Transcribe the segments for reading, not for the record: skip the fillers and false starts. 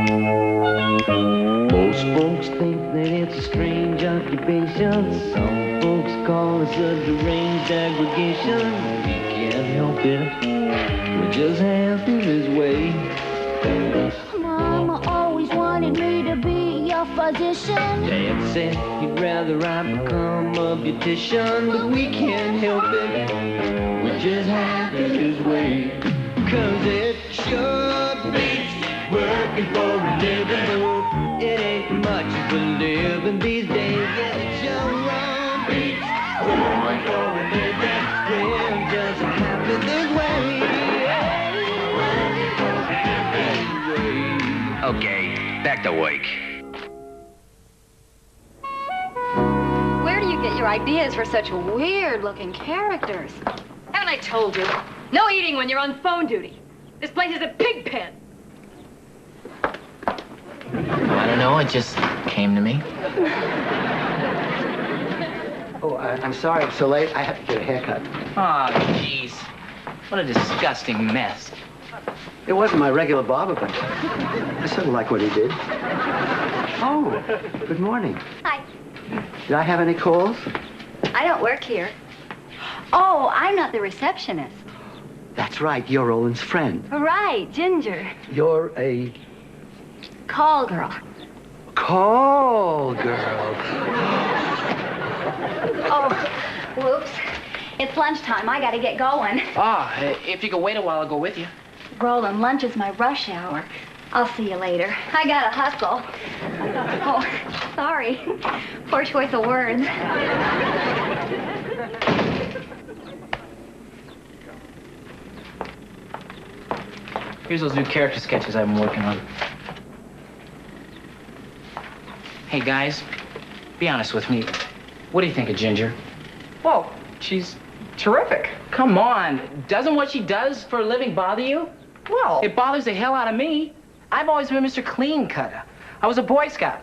Most folks think that it's a strange occupation. Some folks call us a deranged aggregation. We can't help it, we're just happy this way. Mama always wanted me to be your physician. Dad said he'd rather I become a beautician, but we can't help it, we're just happy this way. 'Cause it sure beats working for a living. It ain't much of a living these days. Yeah, it sure beats working for a living. We're just happy this way. Okay, back to work. Where do you get your ideas for such weird-looking characters? Haven't I told you? No eating when you're on phone duty. This place is a pig pen. I don't know, it just came to me. Oh, I'm sorry I'm so late. I have to get a haircut. Oh, jeez. What a disgusting mess. It wasn't my regular barber, but I sort of like what he did. Oh, good morning. Hi. Did I have any calls? I don't work here. Oh, I'm not the receptionist. That's right, you're Roland's friend. Right, Ginger. You're a Call girl. call girl. Oh, whoops. It's lunchtime. I gotta get going. Oh, if you could wait a while, I'll go with you. Roland, lunch is my rush hour. I'll see you later. I gotta hustle. Oh, sorry. Poor choice of words. Here's those new character sketches I've been working on. Hey, guys, be honest with me. What do you think of Ginger? Well, she's terrific. Come on. Doesn't what she does for a living bother you? Well, It bothers the hell out of me. I've always been Mr. Clean Cutter. I was a Boy Scout.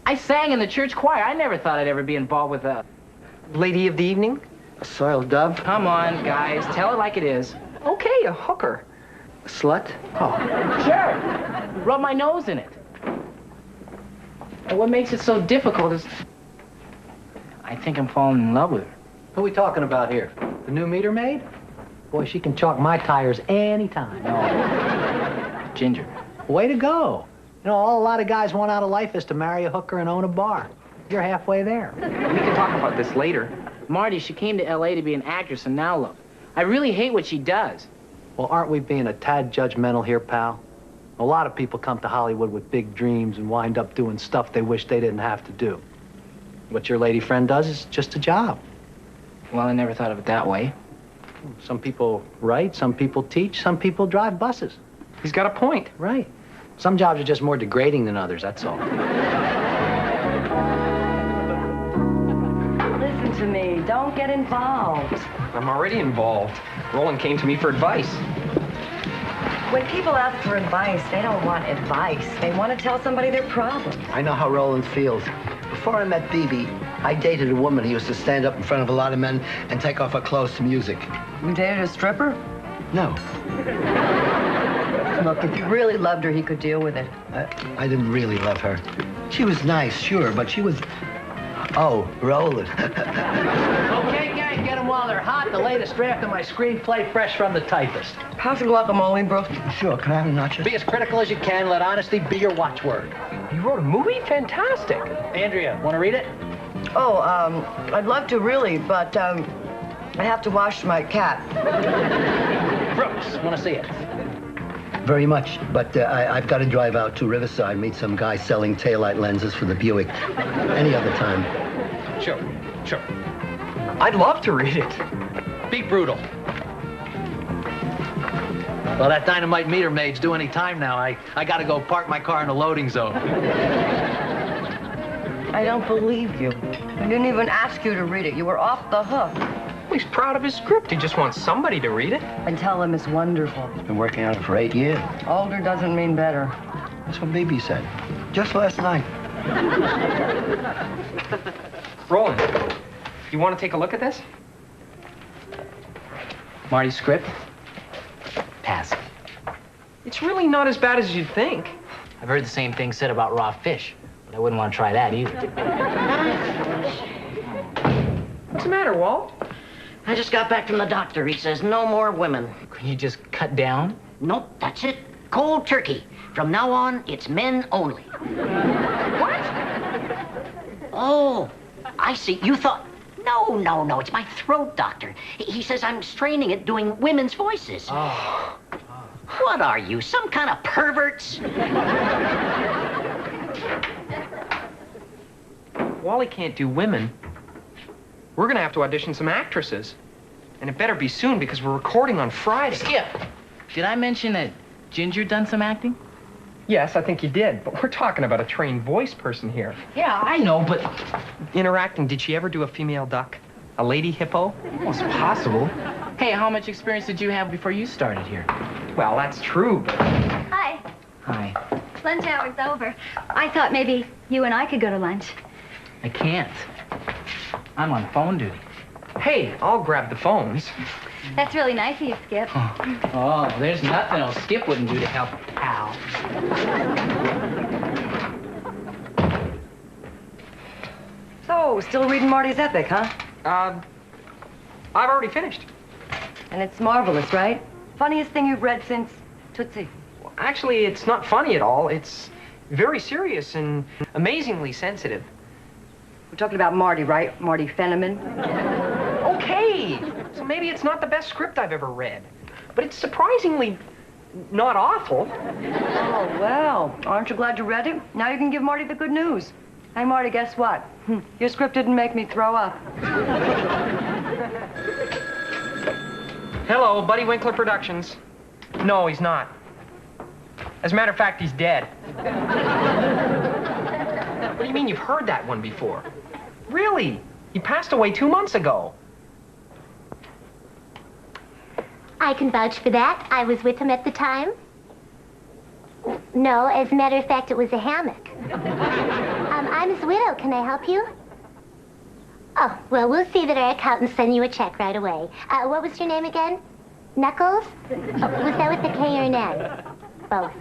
I sang in the church choir. I never thought I'd ever be involved with a... lady of the evening. A soiled dove? Come on, guys. Tell it like it is. Okay, a hooker. A slut? Oh, sure. Rub my nose in it. And what makes it so difficult is... I think I'm falling in love with her. Who are we talking about here? The new meter maid? Boy, she can chalk my tires anytime. No. Ginger. Way to go. You know, all a lot of guys want out of life is to marry a hooker and own a bar. You're halfway there. We can talk about this later. Marty, she came to L.A. to be an actress, and now look. I really hate what she does. Well, aren't we being a tad judgmental here, pal? A lot of people come to Hollywood with big dreams and wind up doing stuff they wish they didn't have to do. What your lady friend does is just a job. Well, I never thought of it that way. Some people write, some people teach, some people drive buses. He's got a point. Right. Some jobs are just more degrading than others, that's all. Listen to me. Don't get involved. I'm already involved. Roland came to me for advice. When people ask for advice, they don't want advice. They want to tell somebody their problem. I know how Roland feels. Before I met Bibi, I dated a woman who used to stand up in front of a lot of men and take off her clothes to music. You dated a stripper? No, Look, if you really loved her, he could deal with it. I didn't really love her. She was nice, sure, but she was... Oh, Roland. Okay, gang, get them while they're hot. The latest draft of my screenplay, fresh from the typist. How's the guacamole, bro? Sure, can I have a nacho? Be as critical as you can. Let honesty be your watchword. You wrote a movie? Fantastic. Andrea, want to read it? Oh, I'd love to really, but, I have to wash my cat. Brooks, want to see it? Very much, but I've got to drive out to Riverside, meet some guy selling taillight lenses for the Buick. Any other time. Sure, sure. I'd love to read it. Be brutal. Well, that dynamite meter maid's due any time now. I got to go park my car in the loading zone. I don't believe you. I didn't even ask you to read it. You were off the hook. He's proud of his script. He just wants somebody to read it. And tell him it's wonderful. Been working on it for 8 years. Older doesn't mean better. That's what Bibi said. Just last night. Roland, you want to take a look at this? Marty's script? Pass. It's really not as bad as you'd think. I've heard the same thing said about raw fish, but I wouldn't want to try that either. What's the matter, Walt? I just got back from the doctor. He says no more women. Can you just cut down? Nope, that's it. Cold turkey. From now on, it's men only. What? Oh, I see. You thought... No. It's my throat doctor. He says I'm straining it doing women's voices. Oh. What are you, some kind of perverts? Wally can't do women. We're gonna have to audition some actresses. And it better be soon because we're recording on Friday. Skip, did I mention that Ginger done some acting? Yes, I think you did, but we're talking about a trained voice person here. Yeah, I know, but... Interacting, did she ever do a female duck? A lady hippo? Well, it's possible. Hey, how much experience did you have before you started here? Well, that's true, but... Hi. Hi. Lunch hour's over. I thought maybe you and I could go to lunch. I can't. I'm on phone duty. Hey, I'll grab the phones. That's really nice of you, Skip. Oh, there's nothing else Skip wouldn't do to help a pal. So, still reading Marty's epic, huh? I've already finished. And it's marvelous, right? Funniest thing you've read since Tootsie. Well, actually, it's not funny at all. It's very serious and amazingly sensitive. We're talking about Marty, right? Marty Fenneman. Okay, so maybe it's not the best script I've ever read, but it's surprisingly not awful. Oh, well, aren't you glad you read it? Now you can give Marty the good news. Hey, Marty, guess what? Your script didn't make me throw up. Hello, Buddy Winkler Productions. No, he's not. As a matter of fact, he's dead. What do you mean you've heard that one before? Really? He passed away 2 months ago. I can vouch for that. I was with him at the time. No, as a matter of fact, it was a hammock. I'm his widow. Can I help you? Oh, well, we'll see that our accountants send you a check right away. What was your name again? Knuckles? Oh, was that with a K or an N? Both.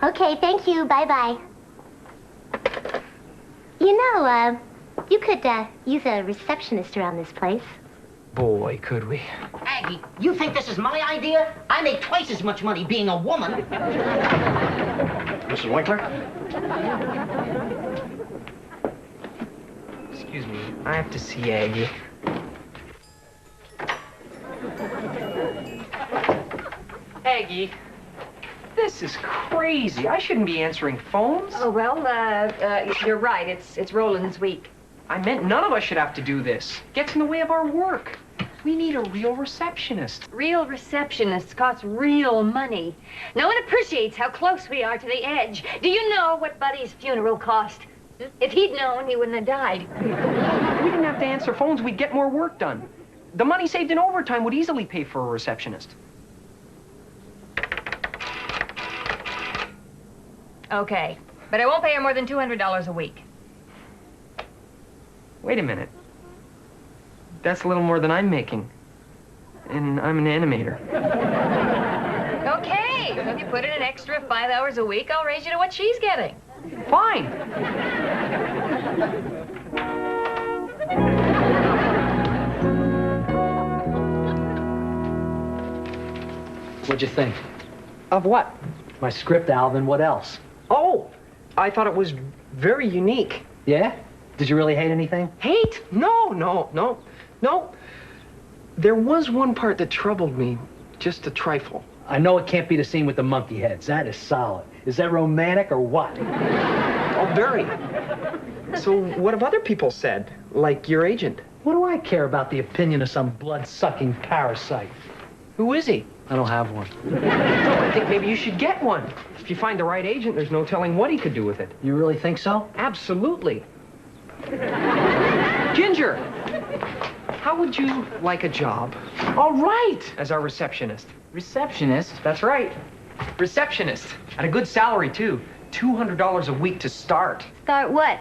Okay, thank you. Bye-bye. You know, you could use a receptionist around this place. Boy, could we. Aggie, you think this is my idea? I make twice as much money being a woman. Mrs. Winkler? Excuse me, I have to see Aggie. Aggie, this is crazy. I shouldn't be answering phones. Oh, well, you're right. It's Roland's week. I meant none of us should have to do this. Gets in the way of our work. We need a real receptionist. Real receptionists cost real money. No one appreciates how close we are to the edge. Do you know what Buddy's funeral cost? If he'd known, he wouldn't have died. We didn't have to answer phones. We'd get more work done. The money saved in overtime would easily pay for a receptionist. Okay, but I won't pay her more than $200 a week. Wait a minute. That's a little more than I'm making. And I'm an animator. Okay, if you put in an extra 5 hours a week, I'll raise you to what she's getting. Fine. What'd you think? Of what? My script, Alvin. What else? Oh, I thought it was very unique. Yeah? Did you really hate anything? Hate? No. There was one part that troubled me, just a trifle. I know it can't be the scene with the monkey heads. That is solid. Is that romantic or what? Oh, very. So what have other people said? Like your agent? What do I care about the opinion of some blood-sucking parasite? Who is he? I don't have one. I think maybe you should get one. If you find the right agent, there's no telling what he could do with it. You really think so? Absolutely. Ginger, how would you like a job? All right. As our receptionist. Receptionist? That's right. Receptionist. At a good salary, too. $200 a week to start. Start what?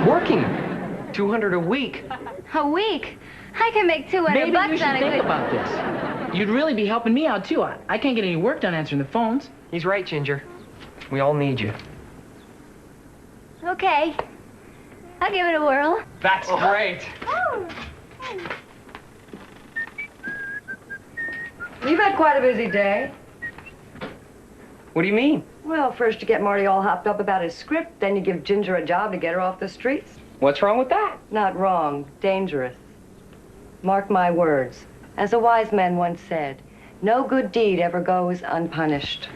Working. $200 a week. A week? I can make 200 Maybe bucks you should on a think good... about this. You'd really be helping me out, too. I can't get any work done answering the phones. He's right, Ginger. We all need you. Okay. I'll give it a whirl. That's great. Oh. You've had quite a busy day. What do you mean? Well, first you get Marty all hopped up about his script, then you give Ginger a job to get her off the streets. What's wrong with that? Not wrong, dangerous. Mark my words. As a wise man once said, no good deed ever goes unpunished.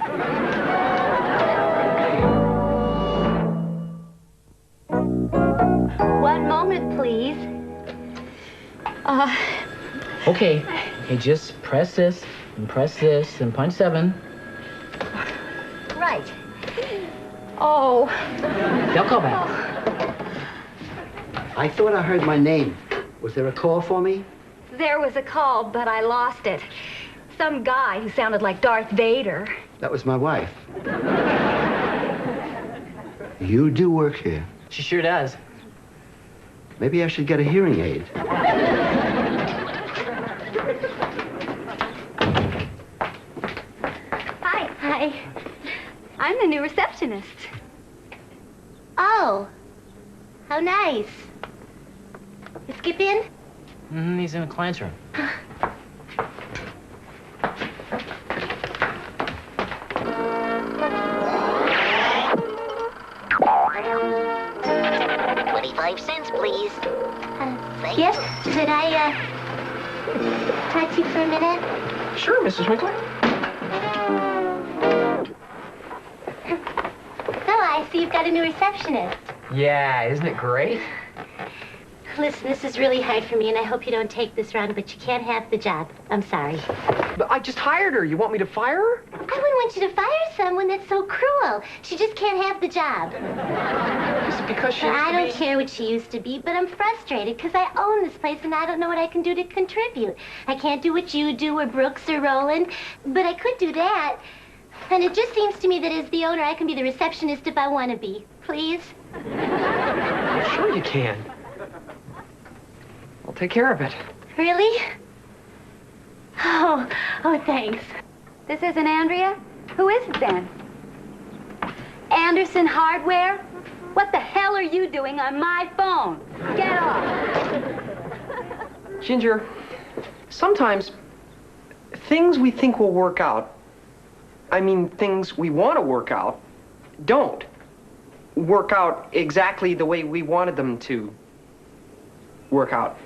One moment, please. Okay. Hey, just press this and punch 7. Right. Oh. They'll call back. I thought I heard my name. Was there a call for me? There was a call, but I lost it. Some guy who sounded like Darth Vader. That was my wife. You do work here. She sure does. Maybe I should get a hearing aid. Hi. I'm the new receptionist. Oh, how nice. You skip in? He's in Kline's room. $0.25, please. Yes? Could I, talk to you for a minute? Sure, Mrs. Winkler. So I see you've got a new receptionist. Yeah, isn't it great? Listen, this is really hard for me, and I hope you don't take this wrong, but you can't have the job. I'm sorry. But I just hired her. You want me to fire her? I wouldn't want you to fire someone that's so cruel. She just can't have the job. Is it because she I don't care what she used to be, but I'm frustrated because I own this place and I don't know what I can do to contribute. I can't do what you do or Brooks or Roland, but I could do that. And it just seems to me that as the owner, I can be the receptionist if I want to be. Please? Sure you can. I'll take care of it. Really? Oh, thanks. This isn't Andrea? Who is it then? Anderson Hardware? What the hell are you doing on my phone? Get off. Ginger, sometimes things we think will work out, I mean things we want to work out, don't work out exactly the way we wanted them to work out.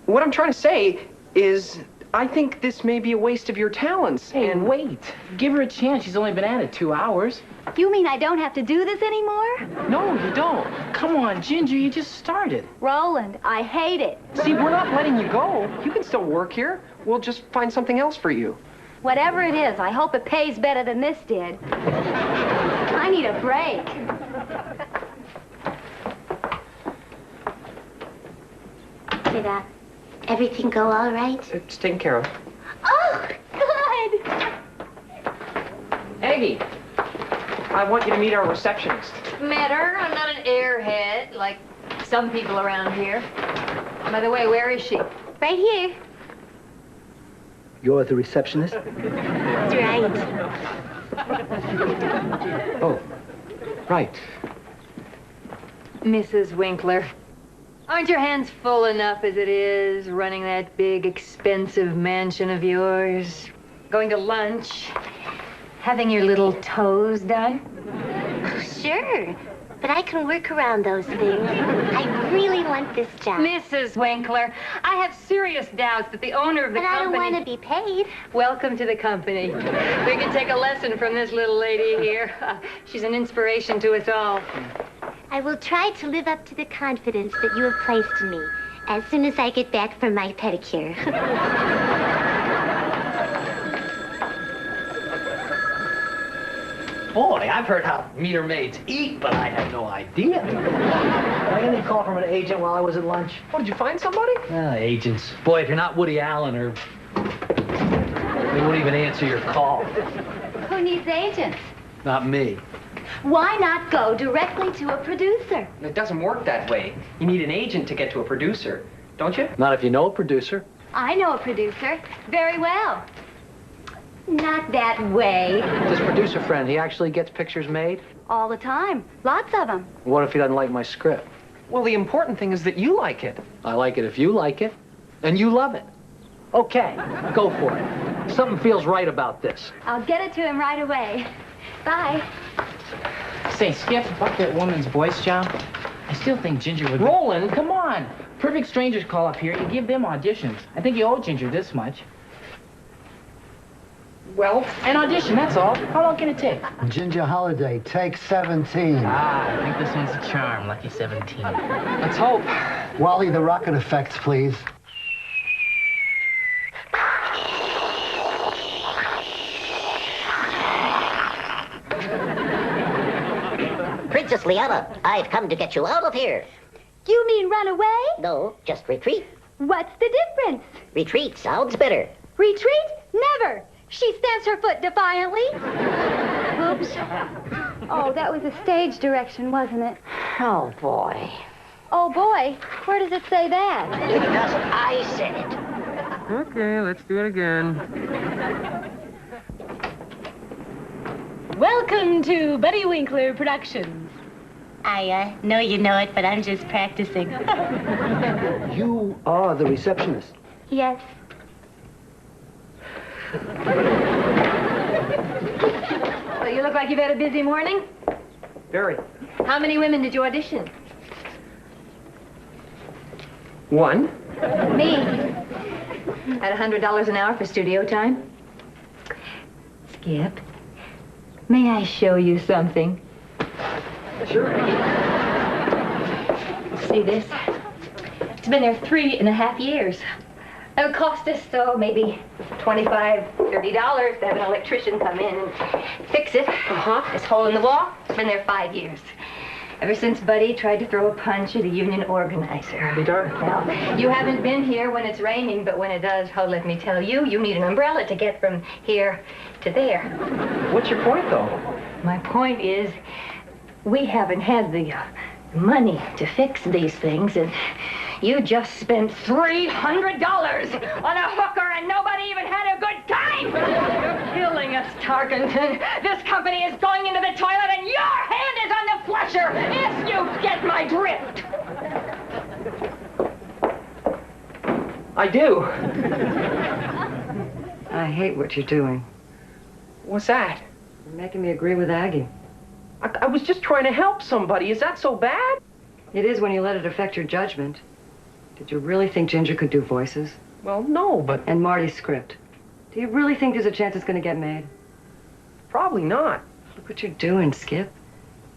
What I'm trying to say is, I think this may be a waste of your talents. Hey, wait. Give her a chance. She's only been at it 2 hours. You mean I don't have to do this anymore? No, you don't. Come on, Ginger, you just started. Roland, I hate it. See, we're not letting you go. You can still work here. We'll just find something else for you. Whatever it is, I hope it pays better than this did. I need a break. Did everything go all right? It's taken care of. Oh, good. Aggie, I want you to meet our receptionist. Met her. I'm not an airhead like some people around here. By the way, where is she? Right here. You're the receptionist? That's right. Oh, right. Mrs. Winkler. Aren't your hands full enough as it is, running that big, expensive mansion of yours? Going to lunch? Having your little toes done? Sure, but I can work around those things. I really want this job. Mrs. Winkler, I have serious doubts that the owner of the But company... I don't want to be paid. Welcome to the company. We can take a lesson from this little lady here. She's an inspiration to us all. I will try to live up to the confidence that you have placed in me as soon as I get back from my pedicure. Boy, I've heard how meter maids eat, but I had no idea. Did I get any call from an agent while I was at lunch? Oh, did you find somebody? Agents. Boy, if you're not Woody Allen, or they won't even answer your call. Who needs agents? Not me. Why not go directly to a producer? It doesn't work that way. You need an agent to get to a producer, don't you? Not if you know a producer. I know a producer very well. Not that way. This producer friend, he actually gets pictures made? All the time. Lots of them. What if he doesn't like my script? Well, the important thing is that you like it. I like it if you like it, and you love it. Okay, go for it. Something feels right about this. I'll get it to him right away. Bye. Say, Skip, about that woman's voice job, I still think Ginger would... Roland, Come on. Perfect strangers call up here. You give them auditions. I think you owe Ginger this much. well, An audition, that's all. How long can it take? Ginger Holiday, take 17. Ah, I think this one's a charm, lucky 17. let's hope. Wally, the rocket effects, please. Princess Liana, I've come to get you out of here. You mean run away? No, just retreat. What's the difference? Retreat sounds better. Retreat? Never. She stamps her foot defiantly. Oops. Oh, that was a stage direction, wasn't it? Oh, boy. Oh, boy. Where does it say that? Because I said it. Okay, let's do it again. Welcome to Betty Winkler Productions. I know you know it, but I'm just practicing. You are the receptionist. Yes. Well, you look like you've had a busy morning. Very. How many women did you audition? One. Me. At $100 an hour for studio time. Skip, may I show you something? Sure. See this? It's been there 3.5 years. It'll cost us, maybe $25, $30 to have an electrician come in and fix it. This hole in the wall, it's been there 5 years. Ever since Buddy tried to throw a punch at a union organizer. I'll be darned. Well, you haven't been here when it's raining, but when it does, let me tell you, you need an umbrella to get from here to there. What's your point, though? My point is, we haven't had the money to fix these things, and you just spent $300 on a hooker, and nobody even had a good time. You're killing us, Tarkenton. This company is going into the toilet, and your hand is on the flusher, if you get my drift. I do. I hate what you're doing. What's that? You're making me agree with Aggie. I was just trying to help somebody. Is that so bad? It is when you let it affect your judgment. Did you really think Ginger could do voices? Well, no, but And Marty's script. Do you really think there's a chance it's going to get made? probably not. Look what you're doing, Skip.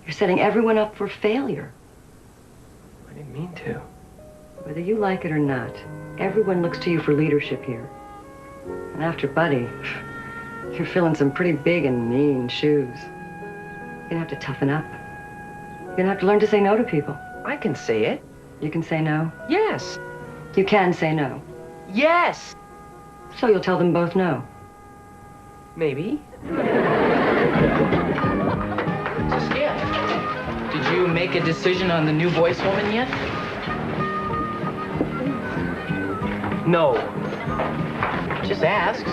You're setting everyone up for failure. I didn't mean to. Whether you like it or not, everyone looks to you for leadership here. And after Buddy, you're filling some pretty big and mean shoes. You're gonna have to toughen up. You're gonna have to learn to say no to people. I can say it. You can say no. Yes. You can say no. Yes. So you'll tell them both no. Maybe. So, Skip, did you make a decision on the new voice woman yet? No. Just ask.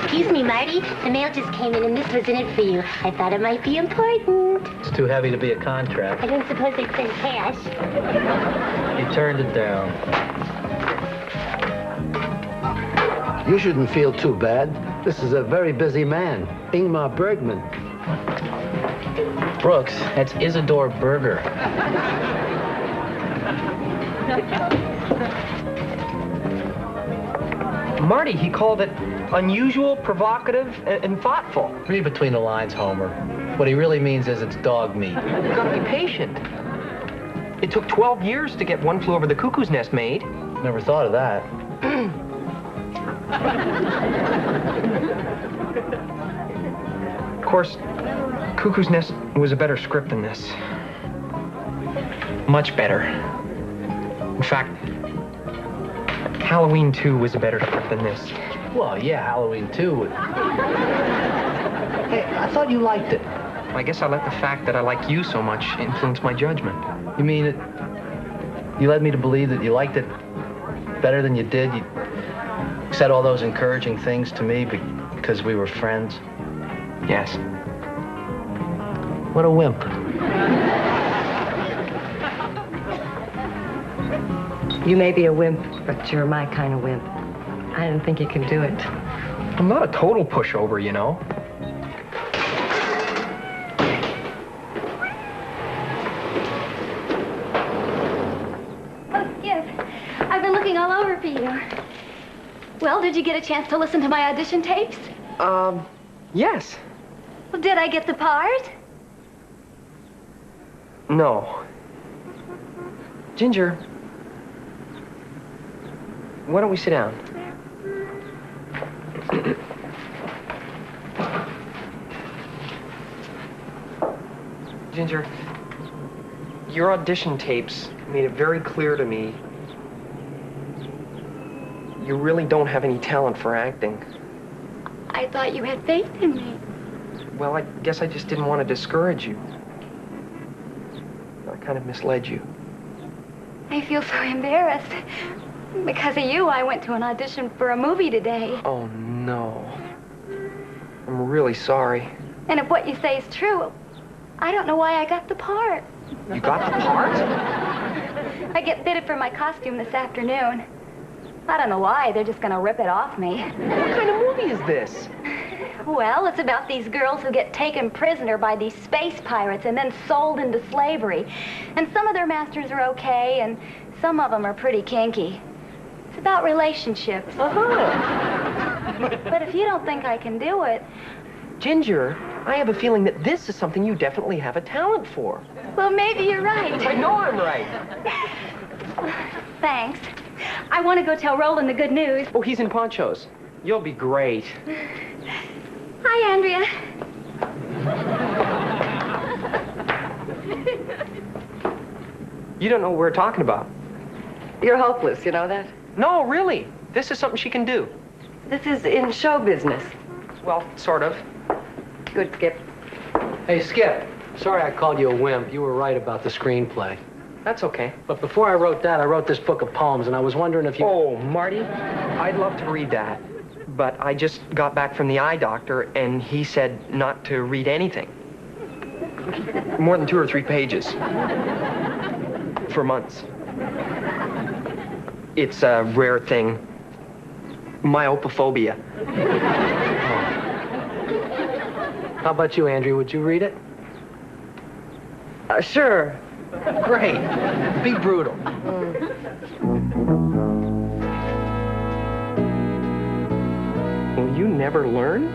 Excuse me, Marty. The mail just came in, and this was in it for you. I thought it might be important. It's too heavy to be a contract. I don't suppose they'd send cash. He turned it down. You shouldn't feel too bad. This is a very busy man. Ingmar Bergman. Brooks, that's Isidore Berger. Marty, he called it unusual, provocative, and thoughtful. Read between the lines, Homer. What he really means is it's dog meat. You've got to be patient. It took 12 years to get One Flew Over the Cuckoo's Nest made. Never thought of that. Of course, Cuckoo's Nest was a better script than this. Much better. In fact, Halloween 2 was a better script than this. Well, yeah, Halloween 2. Hey, I thought you liked it. I guess I let the fact that I like you so much influence my judgment. You mean it? You led me to believe that you liked it better than you did? You said all those encouraging things to me because we were friends? Yes. What a wimp. You may be a wimp, but you're my kind of wimp. I didn't think you could do it. I'm not a total pushover, you know. Oh, Skip, I've been looking all over for you. Well, did you get a chance to listen to my audition tapes? Yes. Well, did I get the part? No. Ginger, why don't we sit down? Ginger, your audition tapes made it very clear to me you really don't have any talent for acting. I thought you had faith in me. Well, I guess I just didn't want to discourage you. I kind of misled you. I feel so embarrassed. Because of you, I went to an audition for a movie today. Oh, no. I'm really sorry. And if what you say is true, I don't know why I got the part. You got the part? I get fitted for my costume this afternoon. I don't know why. They're just gonna rip it off me. What kind of movie is this? Well, it's about these girls who get taken prisoner by these space pirates and then sold into slavery. And some of their masters are okay, and some of them are pretty kinky. It's about relationships. But if you don't think I can do it... Ginger, I have a feeling that this is something you definitely have a talent for. Well, maybe you're right. I know I'm right. Thanks. I want to go tell Roland the good news. Oh, he's in ponchos. You'll be great. Hi, Andrea. You don't know what we're talking about. You're hopeless, you know that? No, really. This is something she can do. This is in show business. Well, sort of. Good, Skip. Hey, Skip. Sorry I called you a wimp. You were right about the screenplay. That's okay. But before I wrote that, I wrote this book of poems, and I was wondering if you... Oh, Marty, I'd love to read that. But I just got back from the eye doctor, and he said not to read anything. More than 2 or 3 pages. For months. It's a rare thing. Myopophobia. How about you, Andrew? Would you read it? Sure. Great. Be brutal. Will you never learn?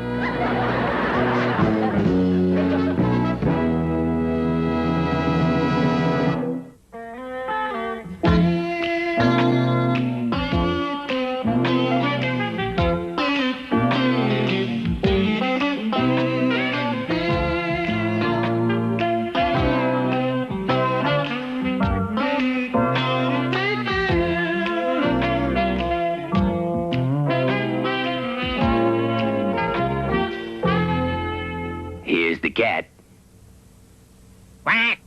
Here's the cat. Quack.